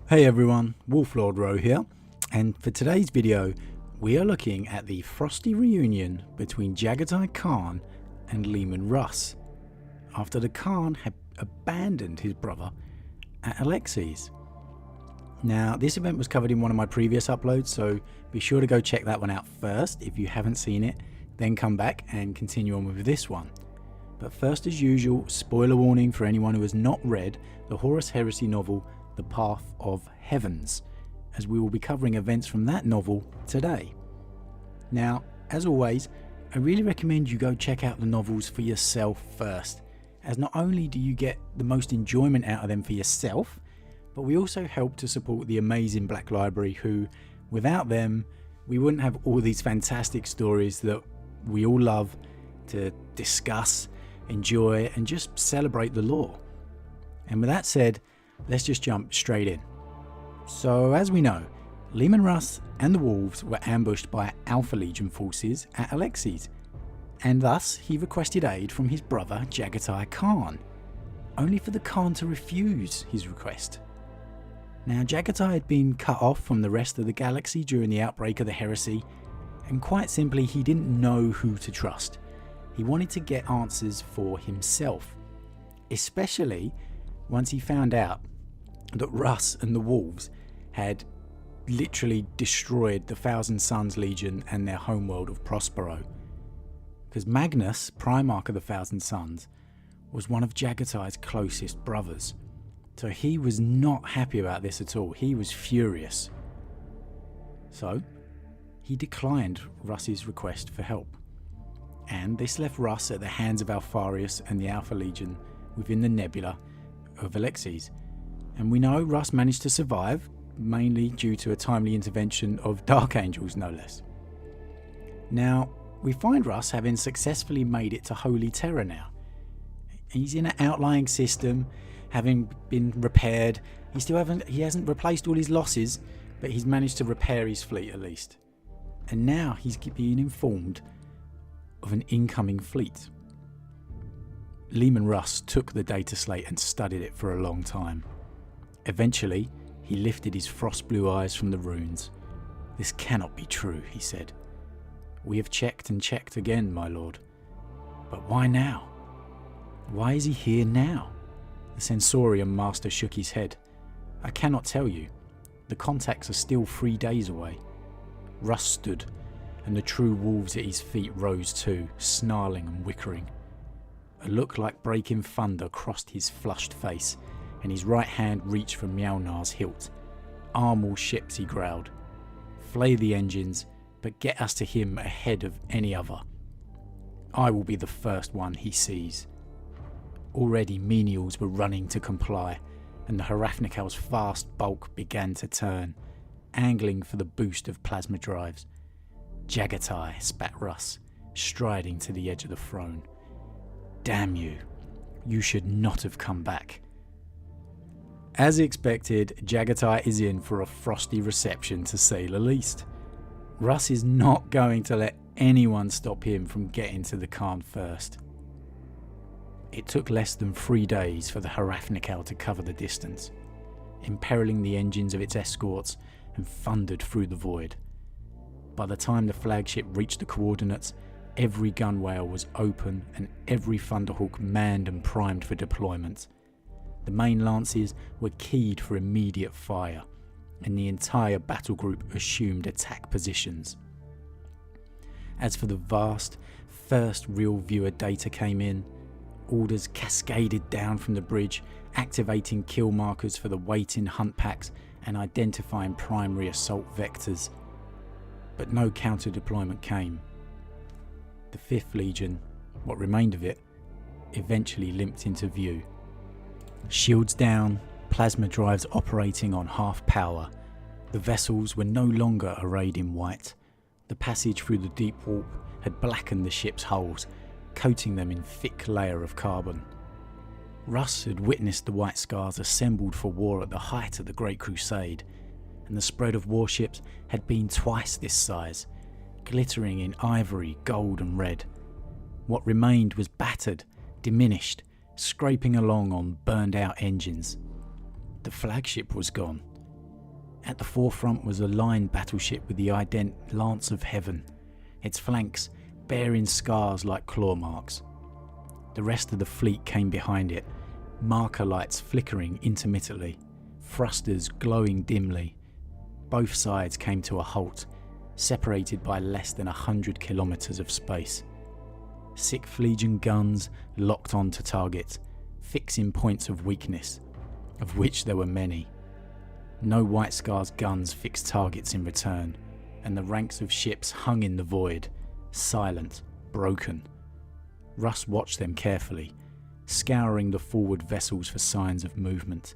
Hey everyone, Lord Rho here, and for today's video we are looking at the frosty reunion between Jaghatai Khan and Leman Russ after the Khan had abandoned his brother at Alaxxes. Now this event was covered in one of my previous uploads, so be sure to go check that one out first if you haven't seen it, then come back and continue on with this one. But first, as usual, spoiler warning for anyone who has not read the Horus Heresy novel The Path of Heavens, as we will be covering events from that novel today. Now, as always, I really recommend you go check out the novels for yourself first, as not only do you get the most enjoyment out of them for yourself, but we also help to support the amazing Black Library who, without them, we wouldn't have all these fantastic stories that we all love to discuss, enjoy, and just celebrate the lore. And with that said, let's just jump straight in. So as we know, Leman Russ and the Wolves were ambushed by Alpha Legion forces at Alaxxes, and thus he requested aid from his brother Jaghatai Khan, only for the Khan to refuse his request. Now Jaghatai had been cut off from the rest of the galaxy during the outbreak of the heresy, and quite simply he didn't know who to trust. He wanted to get answers for himself, especially once he found out that Russ and the Wolves had literally destroyed the Thousand Sons Legion and their homeworld of Prospero. Because Magnus, Primarch of the Thousand Sons, was one of Jaghatai's closest brothers. So he was not happy about this at all. He was furious. So he declined Russ's request for help. And this left Russ at the hands of Alpharius and the Alpha Legion within the nebula of Alaxxes. And we know Russ managed to survive, mainly due to a timely intervention of Dark Angels, no less. Now, we find Russ having successfully made it to Holy Terror now. He's in an outlying system, having been repaired. He hasn't replaced all his losses, but he's managed to repair his fleet at least. And now he's being informed of an incoming fleet. Leman Russ took the data slate and studied it for a long time. Eventually, he lifted his frost blue eyes from the runes. "This cannot be true," he said. "We have checked and checked again, my lord. But why now? Why is he here now?" The Sensorium master shook his head. "I cannot tell you. The contacts are still 3 days away." Russ stood, and the true wolves at his feet rose too, snarling and whickering. A look like breaking thunder crossed his flushed face, and his right hand reached for Mjolnir's hilt. "Arm all ships," he growled. "Flay the engines, but get us to him ahead of any other. I will be the first one he sees." Already menials were running to comply, and the Hraphnical's fast bulk began to turn, angling for the boost of plasma drives. "Jaghatai," spat Russ, striding to the edge of the throne. "Damn you. You should not have come back." As expected, Jaghatai is in for a frosty reception, to say the least. Russ is not going to let anyone stop him from getting to the Khan first. It took less than 3 days for the Hraphnical to cover the distance, imperiling the engines of its escorts, and thundered through the void. By the time the flagship reached the coordinates, every gunwale was open and every Thunderhawk manned and primed for deployment. The main lances were keyed for immediate fire, and the entire battle group assumed attack positions. As for the vast, first real viewer data came in, orders cascaded down from the bridge, activating kill markers for the waiting hunt packs and identifying primary assault vectors. But no counter-deployment came. The 5th Legion, what remained of it, eventually limped into view. Shields down, plasma drives operating on half power. The vessels were no longer arrayed in white. The passage through the deep warp had blackened the ship's hulls, coating them in thick layer of carbon. Russ had witnessed the White Scars assembled for war at the height of the Great Crusade, and the spread of warships had been twice this size, glittering in ivory, gold and red. What remained was battered, diminished, scraping along on burned out engines. The flagship was gone, At the forefront was a line battleship with the ident Lance of Heaven, its flanks bearing scars like claw marks. The rest of the fleet came behind it, marker lights flickering intermittently, thrusters glowing dimly. Both sides came to a halt, separated by less than 100 kilometers of space. 6th Legion guns locked onto targets, fixing points of weakness, of which there were many. No White Scar's guns fixed targets in return, and the ranks of ships hung in the void, silent, broken. Russ watched them carefully, scouring the forward vessels for signs of movement.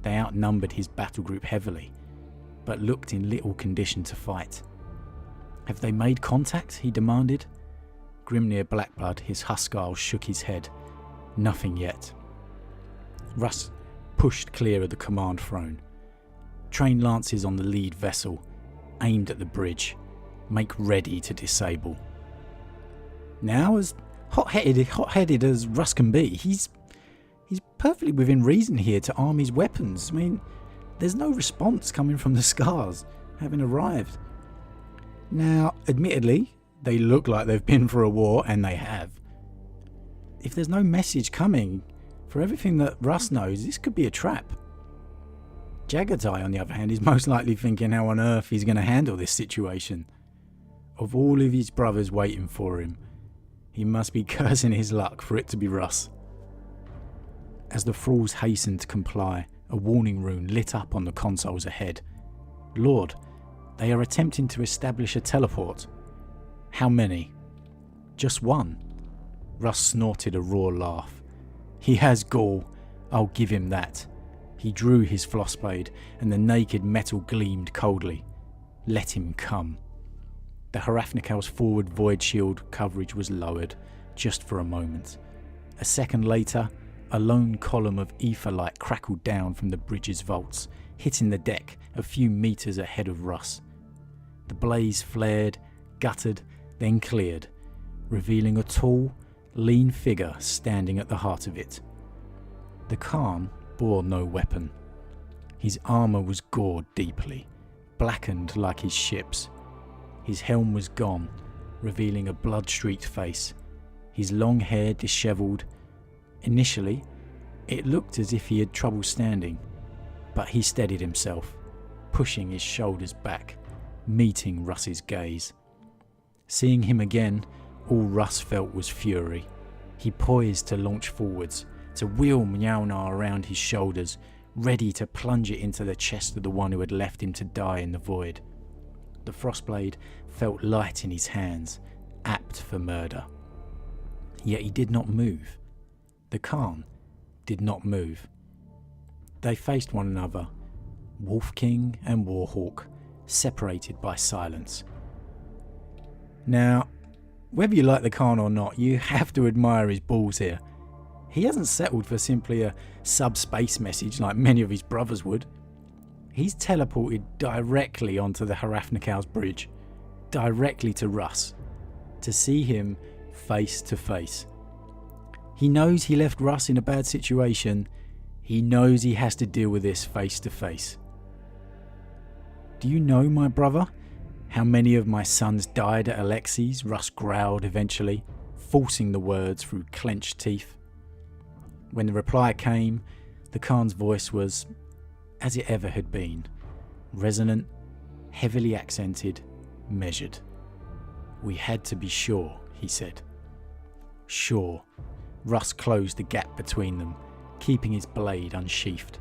They outnumbered his battle group heavily, but looked in little condition to fight. "Have they made contact?" he demanded. Grimnir Blackblood, his Huskarl, shook his head. "Nothing yet." Russ pushed clear of the command throne. Trained lances on the lead vessel, aimed at the bridge. Make ready to disable. Now, as hot-headed as Russ can be, he's perfectly within reason here to arm his weapons. I mean, there's no response coming from the Scars, having arrived. Now, admittedly, they look like they've been for a war, and they have. If there's no message coming, for everything that Russ knows, this could be a trap. Jaghatai, on the other hand, is most likely thinking how on earth he's going to handle this situation. Of all of his brothers waiting for him, he must be cursing his luck for it to be Russ. As the thralls hastened to comply, a warning rune lit up on the consoles ahead. "Lord, they are attempting to establish a teleport." "How many?" "Just one." Russ snorted a raw laugh. "He has gall, I'll give him that." He drew his flossblade, and the naked metal gleamed coldly. "Let him come." The Hrafnikal's forward void shield coverage was lowered, just for a moment. A second later, a lone column of ether light crackled down from the bridge's vaults, hitting the deck a few meters ahead of Russ. The blaze flared, guttered, then cleared, revealing a tall, lean figure standing at the heart of it. The Khan bore no weapon. His armour was gored deeply, blackened like his ship's. His helm was gone, revealing a blood-streaked face, his long hair dishevelled. Initially, it looked as if he had trouble standing, but he steadied himself, pushing his shoulders back, meeting Russ's gaze. Seeing him again, all Russ felt was fury. He poised to launch forwards, to wheel Mjolnir around his shoulders, ready to plunge it into the chest of the one who had left him to die in the void. The frostblade felt light in his hands, apt for murder. Yet he did not move. The Khan did not move. They faced one another, Wolf King and Warhawk, separated by silence. Now, whether you like the Khan or not, you have to admire his balls here. He hasn't settled for simply a subspace message like many of his brothers would. He's teleported directly onto the Hrafnikal's bridge, directly to Russ, to see him face to face. He knows he left Russ in a bad situation. He knows he has to deal with this face to face. "Do you know, my brother, how many of my sons died at Alaxxes?" Russ growled eventually, forcing the words through clenched teeth. When the reply came, the Khan's voice was as it ever had been, resonant, heavily accented, measured. "We had to be sure," he said. Sure. Russ closed the gap between them, keeping his blade unsheathed.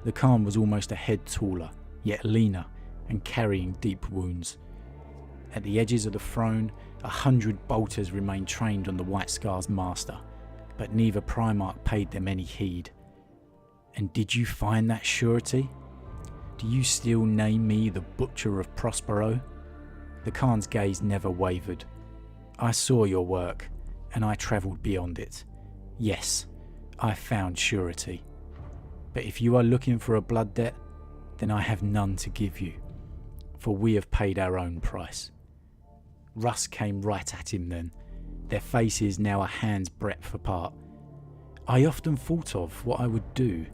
The Khan was almost a head taller, yet leaner, and carrying deep wounds. At the edges of the throne, 100 bolters remained trained on the White Scar's master, but neither Primarch paid them any heed. "And did you find that surety? Do you still name me the Butcher of Prospero?" The Khan's gaze never wavered. "I saw your work, and I travelled beyond it. Yes, I found surety. But if you are looking for a blood debt, then I have none to give you, for we have paid our own price." Russ came right at him then, their faces now a hand's breadth apart. "I often thought of what I would do,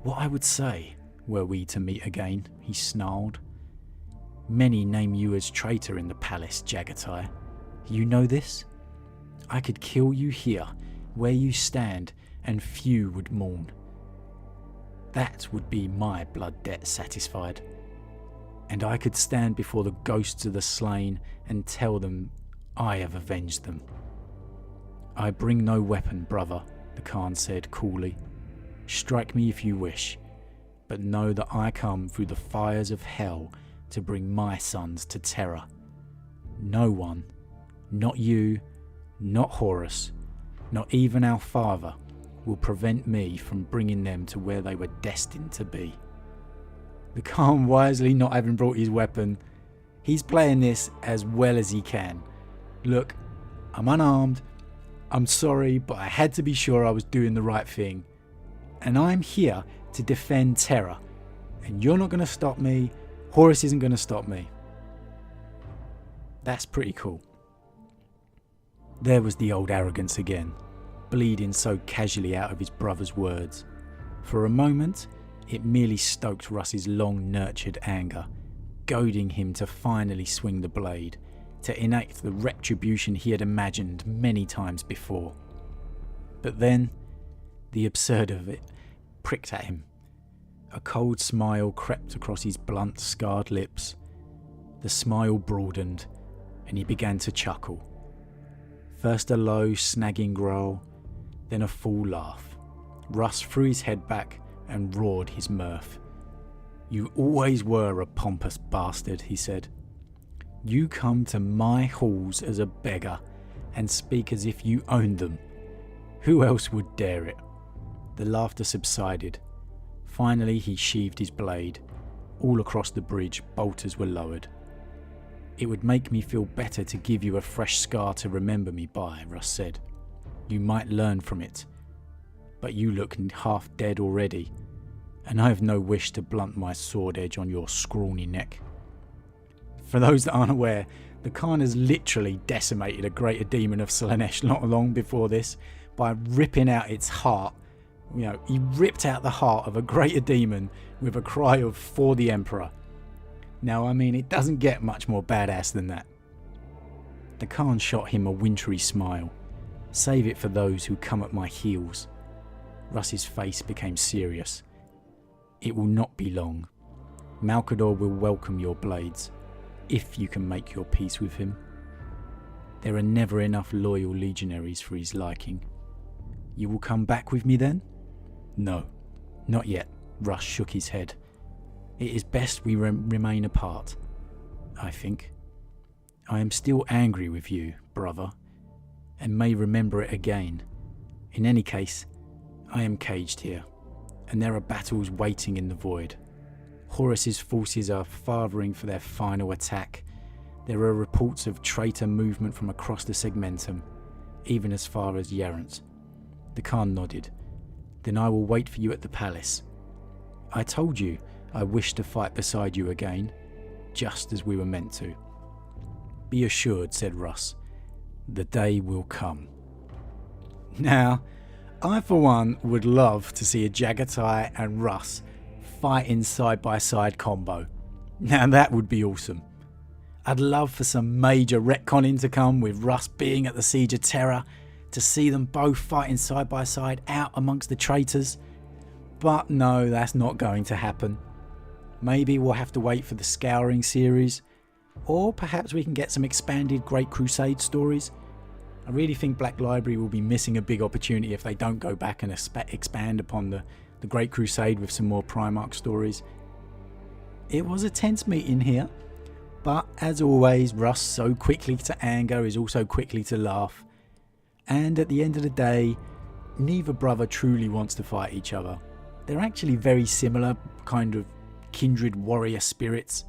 what I would say, were we to meet again, he snarled. Many name you as traitor in the palace, Jaghatai. You know this? I could kill you here, where you stand, and few would mourn. That would be my blood debt satisfied. And I could stand before the ghosts of the slain and tell them I have avenged them. I bring no weapon, brother, the Khan said coolly. Strike me if you wish, but know that I come through the fires of hell to bring my sons to terror. No one, not you, not Horus, not even our father, will prevent me from bringing them to where they were destined to be. The Khan wisely not having brought his weapon, he's playing this as well as he can. Look, I'm unarmed, I'm sorry, but I had to be sure I was doing the right thing. And I'm here to defend Terra. And you're not going to stop me, Horus isn't going to stop me. That's pretty cool. There was the old arrogance again, bleeding so casually out of his brother's words. For a moment, it merely stoked Russ's long-nurtured anger, goading him to finally swing the blade, to enact the retribution he had imagined many times before. But then, the absurd of it pricked at him. A cold smile crept across his blunt, scarred lips. The smile broadened, and he began to chuckle. First a low, snagging growl, then a full laugh. Russ threw his head back and roared his mirth. You always were a pompous bastard, he said. You come to my halls as a beggar and speak as if you owned them. Who else would dare it? The laughter subsided. Finally he sheathed his blade. All across the bridge, bolters were lowered. It would make me feel better to give you a fresh scar to remember me by, Russ said. You might learn from it. But you look half dead already, and I have no wish to blunt my sword edge on your scrawny neck. For those that aren't aware, the Khan has literally decimated a greater demon of Slaanesh not long before this by ripping out its heart. He ripped out the heart of a greater demon with a cry of "For the Emperor." Now, it doesn't get much more badass than that. The Khan shot him a wintry smile. Save it for those who come at my heels. Russ's face became serious. It will not be long. Malcador will welcome your blades, if you can make your peace with him. There are never enough loyal legionaries for his liking. You will come back with me then? No, not yet. Russ shook his head. It is best we remain apart, I think. I am still angry with you, brother, and may remember it again. In any case, I am caged here, and there are battles waiting in the void. Horus's forces are fathering for their final attack. There are reports of traitor movement from across the segmentum, even as far as Yarant. The Khan nodded. Then I will wait for you at the palace. I told you I wish to fight beside you again, just as we were meant to. Be assured, said Russ, the day will come. Now, I for one would love to see a Jaghatai and Russ fighting side-by-side combo. Now that would be awesome. I'd love for some major retconning to come with Russ being at the Siege of Terra, to see them both fighting side-by-side out amongst the traitors. But no, that's not going to happen. Maybe we'll have to wait for the Scouring series, or perhaps we can get some expanded Great Crusade stories. I really think Black Library will be missing a big opportunity if they don't go back and expand upon the Great Crusade with some more Primarch stories. It was a tense meeting here, but as always, Russ, so quickly to anger, is also quickly to laugh. And at the end of the day, neither brother truly wants to fight each other. They're actually very similar, kind of kindred warrior spirits.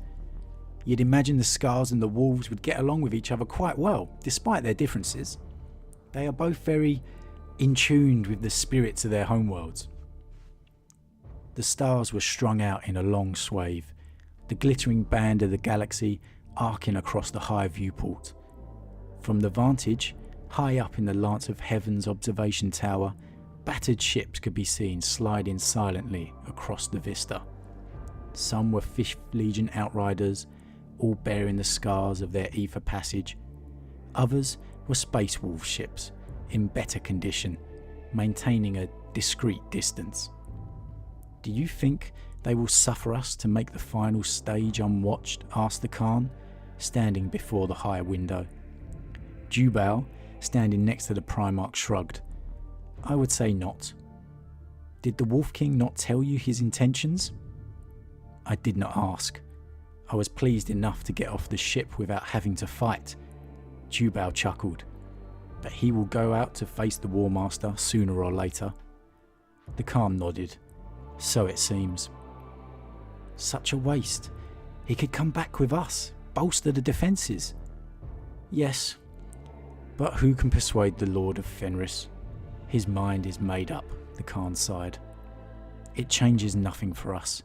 You'd imagine the Scars and the Wolves would get along with each other quite well, despite their differences. They are both very in tune with the spirits of their homeworlds. The stars were strung out in a long swathe, the glittering band of the galaxy arcing across the high viewport. From the vantage, high up in the Lance of Heaven's observation tower, battered ships could be seen sliding silently across the vista. Some were 5th Legion outriders, all bearing the scars of their ether passage. Others were Space Wolf ships, in better condition, maintaining a discreet distance. Do you think they will suffer us to make the final stage unwatched? Asked the Khan, standing before the high window. Jubal, standing next to the Primarch, shrugged. I would say not. Did the Wolf King not tell you his intentions? I did not ask. I was pleased enough to get off the ship without having to fight. Jubal chuckled. But he will go out to face the War Master sooner or later. The Khan nodded. So it seems. Such a waste. He could come back with us, bolster the defences. Yes, but who can persuade the Lord of Fenris? His mind is made up, the Khan sighed. It changes nothing for us.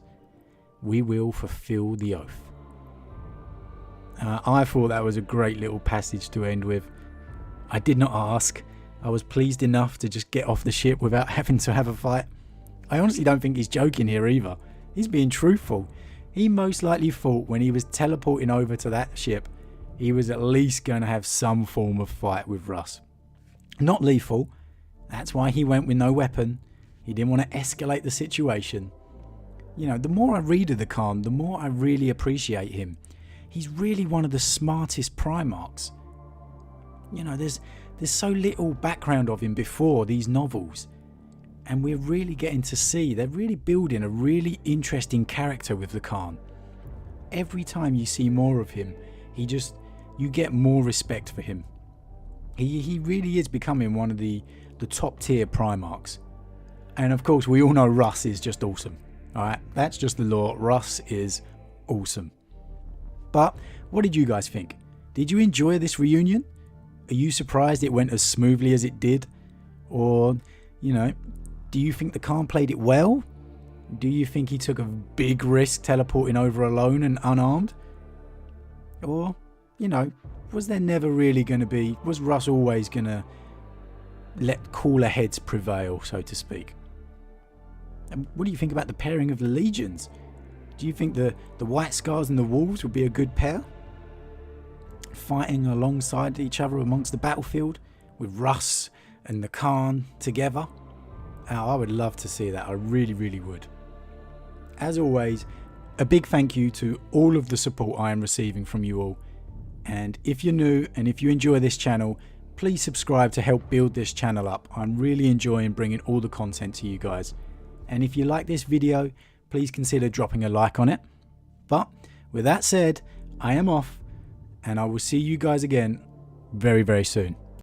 We will fulfill the oath. I thought that was a great little passage to end with. I did not ask. I was pleased enough to just get off the ship without having to have a fight. I honestly don't think he's joking here either. He's being truthful. He most likely thought when he was teleporting over to that ship, he was at least going to have some form of fight with Russ. Not lethal. That's why he went with no weapon. He didn't want to escalate the situation. You know, the more I read of the Khan, the more I really appreciate him. He's really one of the smartest Primarchs. You know, there's so little background of him before these novels. And we're really getting to see, they're really building a really interesting character with the Khan. Every time you see more of him, you get more respect for him. He really is becoming one of the top tier Primarchs. And of course, we all know Russ is just awesome. Alright, that's just the law. Russ is awesome. But what did you guys think? Did you enjoy this reunion? Are you surprised it went as smoothly as it did? Or, you know, do you think the Khan played it well? Do you think he took a big risk teleporting over alone and unarmed? Or, you know, was there never really going to be... Was Russ always going to let cooler heads prevail, so to speak? And what do you think about the pairing of the legions? Do you think the White Scars and the Wolves would be a good pair? Fighting alongside each other amongst the battlefield with Russ and the Khan together? Oh, I would love to see that. I really, really would. As always, a big thank you to all of the support I am receiving from you all. And if you're new and if you enjoy this channel, please subscribe to help build this channel up. I'm really enjoying bringing all the content to you guys. And if you like this video, please consider dropping a like on it. But with that said, I am off and I will see you guys again very, very soon.